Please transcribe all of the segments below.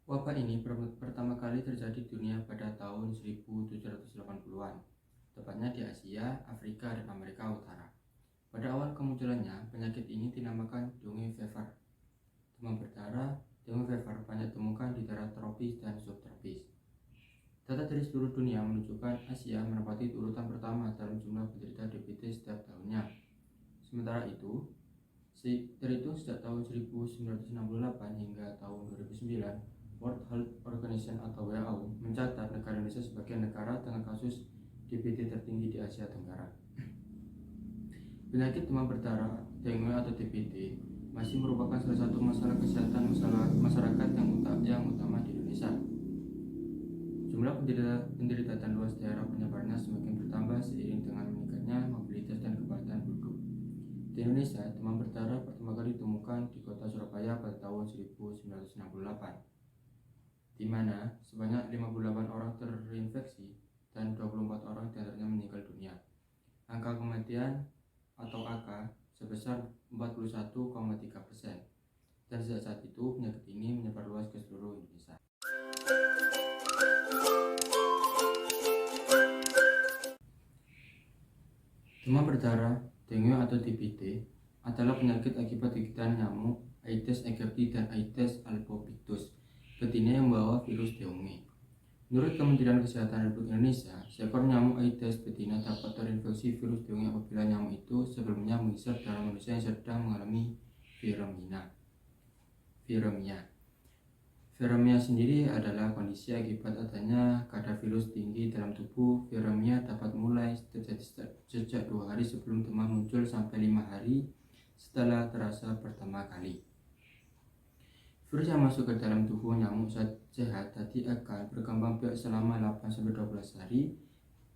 Wabah ini pertama kali terjadi di dunia pada tahun 1780-an, tepatnya di Asia, Afrika, dan Amerika Utara. Pada awal kemunculannya, penyakit ini dinamakan dengue fever. Demam berdarah, dengue fever banyak ditemukan di daerah tropis dan subtropis. Data dari seluruh dunia menunjukkan Asia menempati urutan pertama dalam jumlah penderita DBT setiap tahunnya. Sementara itu, terhitung sejak tahun 1968 hingga tahun 2009, World Health Organization atau WHO mencatat negara Indonesia sebagai negara dengan kasus DBT tertinggi di Asia Tenggara. Penyakit demam berdarah, dengue atau DBT, masih merupakan salah satu masalah kesehatan masyarakat yang utama di Indonesia. Jumlah penderita dan luas daerah penyebarannya semakin bertambah seiring dengan meningkatnya mobilitas dan kepadatan penduduk. Di Indonesia, demam berdarah pertama kali ditemukan di kota Surabaya pada tahun 1968, di mana sebanyak 58 orang terinfeksi dan 24 orang diantaranya meninggal dunia. Angka kematian atau angka sebesar 41,3%, dan sejak saat itu penyakit ini menyebar luas ke seluruh Indonesia. Demam berdarah, dengue atau DBT adalah penyakit akibat gigitan nyamuk Aedes aegypti dan Aedes albopictus betina yang membawa virus dengue. Menurut Kementerian Kesehatan Republik Indonesia, seekor nyamuk Aedes betina dapat terinfeksi virus dengue apabila nyamuk itu sebelumnya menghisap darah manusia yang sedang mengalami viremia. Viremia sendiri adalah kondisi akibat adanya kadar virus tinggi dalam tubuh. Viremia dapat mulai terjadi sejak 2 hari sebelum demam muncul sampai 5 hari setelah terasa pertama kali. Virus yang masuk ke dalam tubuh nyamuk sehat tadi akan berkembang biak selama 8-12 hari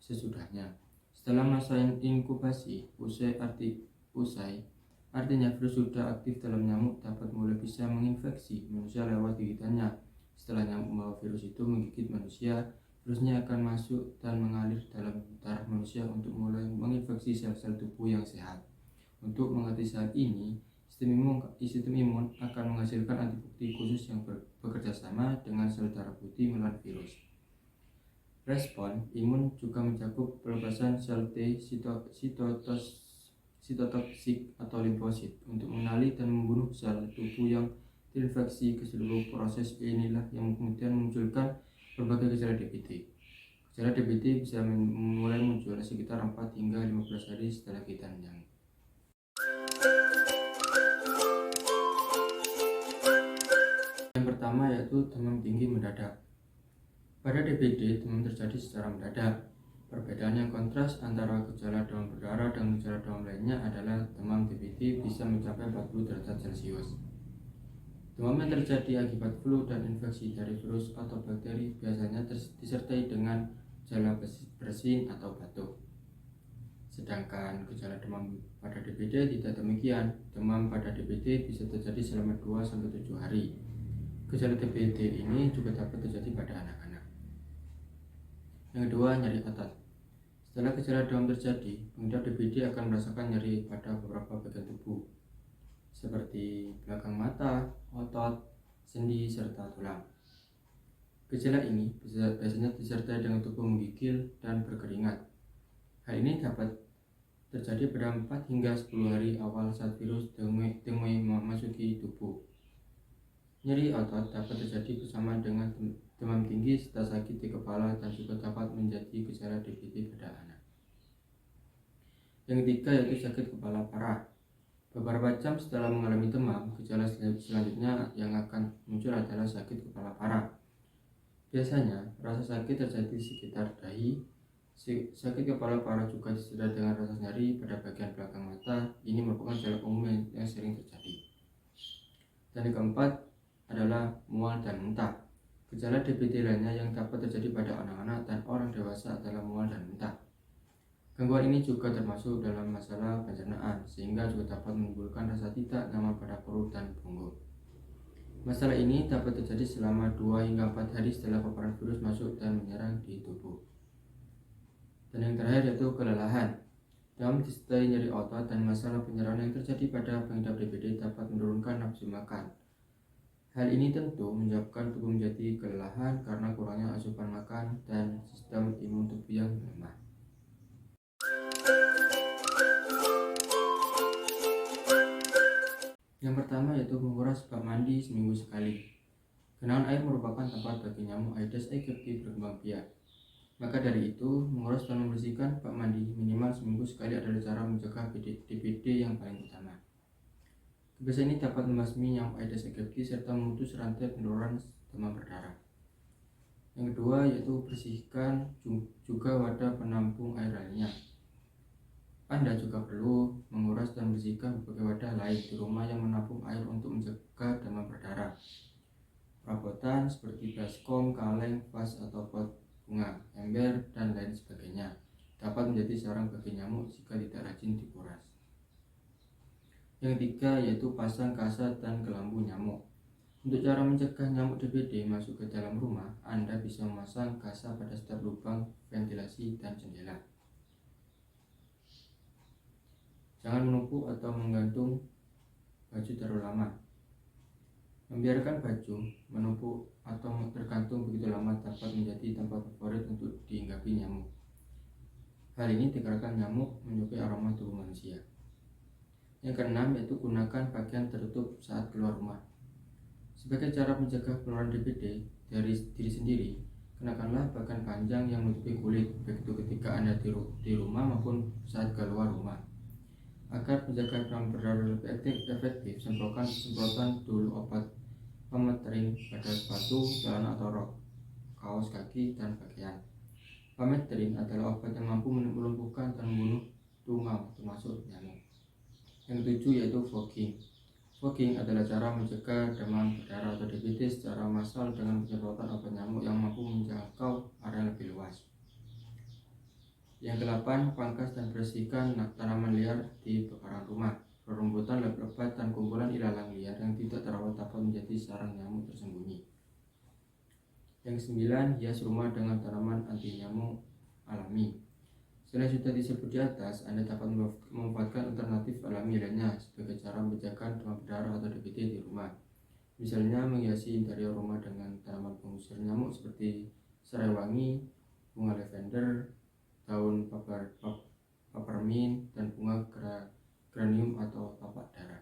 sesudahnya. Setelah masa inkubasi usai, artinya virus sudah aktif dalam nyamuk dapat mulai bisa menginfeksi manusia lewat gigitannya. Setelah nyamuk membawa virus itu menggigit manusia, virusnya akan masuk dan mengalir dalam darah manusia untuk mulai menginfeksi sel-sel tubuh yang sehat. Untuk mengatasi hal ini, sistem imun akan menghasilkan antibodi khusus yang bekerja sama dengan sel darah putih melawan virus. Respon imun juga mencakup pelepasan sel T sitotoksik atau limfosit untuk mengenali dan membunuh sel tubuh yang terinfeksi. Ke seluruh proses inilah yang kemudian memunculkan berbagai gejala DBT. Gejala DBT bisa mulai muncul sekitar 4 hingga 15 hari setelah gigitan nyamuk. Yang pertama yaitu demam tinggi mendadak. Pada DBT, demam terjadi secara mendadak. Perbedaan yang kontras antara gejala demam berdarah dan gejala demam lainnya adalah demam DBT bisa mencapai 40 derajat Celcius. Demam yang terjadi akibat flu dan infeksi dari virus atau bakteri biasanya disertai dengan gejala bersin atau batuk. Sedangkan gejala demam pada DBT tidak demikian. Demam pada DBT bisa terjadi selama 2-7 hari. Gejala DBT ini juga dapat terjadi pada anak-anak. Yang kedua, nyeri otot. Setelah gejala demam terjadi, pengidap DBT akan merasakan nyeri pada beberapa bagian tubuh, seperti belakang mata, otot, sendi, serta tulang. Gejala ini biasanya disertai dengan tubuh menggigil dan berkeringat. Hal ini dapat terjadi pada 4 hingga 10 hari awal saat virus dengue memasuki tubuh. Nyeri otot dapat terjadi bersamaan dengan demam tinggi serta sakit di kepala dan juga dapat menjadi gejala DBT pada anak. Yang ketiga yaitu sakit kepala parah. Beberapa jam setelah mengalami demam, gejala selanjutnya yang akan muncul adalah sakit kepala parah. Biasanya rasa sakit terjadi di sekitar dahi. Sakit kepala parah juga disertai dengan rasa nyeri pada bagian belakang mata. Ini merupakan gejala umum yang sering terjadi. Dan yang keempat adalah mual dan muntah. Gejala DBT lainnya yang dapat terjadi pada anak-anak dan orang dewasa adalah mual dan muntah. Gangguan ini juga termasuk dalam masalah pencernaan, sehingga juga dapat menimbulkan rasa tidak nyaman pada perut dan punggung. Masalah ini dapat terjadi selama 2 hingga 4 hari setelah paparan virus masuk dan menyerang di tubuh. Dan yang terakhir yaitu kelelahan. Demam disertai nyeri otot dan masalah pencernaan yang terjadi pada pengidap DBT dapat menurunkan nafsu makan. Hal ini tentu menyebabkan tubuh menjadi kelelahan karena kurangnya asupan makan dan sistem imun tubuh yang lemah. Yang pertama yaitu menguras bak mandi seminggu sekali. Genangan air merupakan tempat bagi nyamuk Aedes aegypti berkembang biak. Maka dari itu, menguras dan membersihkan bak mandi minimal seminggu sekali adalah cara mencegah DBD yang paling utama. Kebiasaan ini dapat membasmi nyamuk Aedes aegypti serta memutus rantai penularan demam berdarah. Yang kedua yaitu bersihkan juga wadah penampung air lainnya. Anda juga perlu menguras dan membersihkan berbagai wadah lain di rumah yang menampung air untuk mencegah demam berdarah. Perabotan seperti baskom, kaleng, vas atau pot bunga, ember, dan lain sebagainya dapat menjadi sarang bagi nyamuk jika tidak rajin dikuras. Yang ketiga yaitu pasang kasat dan kelambu nyamuk. Untuk cara mencegah nyamuk DBD masuk ke dalam rumah, Anda bisa memasang kasat pada setiap lubang ventilasi dan jendela. Jangan menumpuk atau menggantung baju terlalu lama. Membiarkan baju menumpuk atau tergantung begitu lama dapat menjadi tempat favorit untuk dihinggapi nyamuk. Hal ini dikarenakan nyamuk menyukai aroma tubuh manusia. Yang keenam yaitu gunakan pakaian tertutup saat keluar rumah. Sebagai cara mencegah penularan DBD dari diri sendiri, kenakanlah pakaian panjang yang menutupi kulit, baik itu ketika Anda di rumah maupun saat keluar rumah. Agar penjagaan demam berdarah lebih efektif, semprotan dulu obat pemetrin pada sepatu, celana atau rok, kaos kaki, dan pakaian. Pemetrin adalah obat yang mampu melumpuhkan dan membunuh tungau termasuk nyamuk. Yang ketujuh yaitu fogging. Fogging adalah cara mencegah demam berdarah atau DBD secara massal dengan penyemprotan obat nyamuk yang mampu menjangkau area lebih luas. Yang ke-8, pangkas dan bersihkan tanaman liar di pekarangan rumah. Rerumputan, lebat dan kumpulan ilalang liar yang tidak terawat dapat menjadi sarang nyamuk tersembunyi. Yang ke-9, hias rumah dengan tanaman anti nyamuk alami. Selain sudah disebut di atas, Anda dapat memanfaatkan alternatif alami lainnya sebagai cara menjaga demam berdarah atau DBD di rumah. Misalnya menghiasi interior rumah dengan tanaman pengusir nyamuk seperti serai wangi, bunga lavender, daun peppermint, dan bunga geranium atau tapak darah.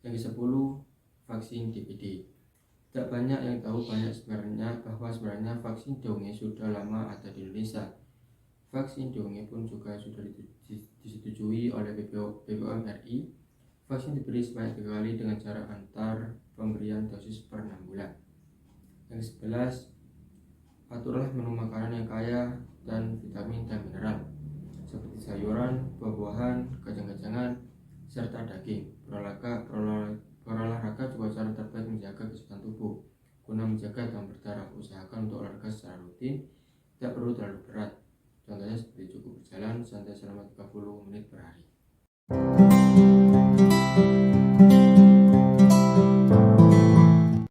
Yang ke-10, vaksin DBD. Tidak banyak yang tahu bahwa sebenarnya vaksin DONGE sudah lama ada di Indonesia. Vaksin DONGE pun juga sudah disetujui oleh BPOM RI. Vaksin diberi sebanyak 3 kali dengan cara antar pemberian dosis per 6 bulan. Yang ke-11, aturlah menu makanan yang kaya dan vitamin dan mineral seperti sayuran, buah-buahan, kacang-kacangan, serta daging. Berolahraga juga cara terbaik menjaga kesehatan tubuh. Guna menjaga demam berdarah, usahakan untuk olahraga secara rutin, tidak perlu terlalu berat. Contohnya seperti cukup berjalan santai selama 30 menit per hari.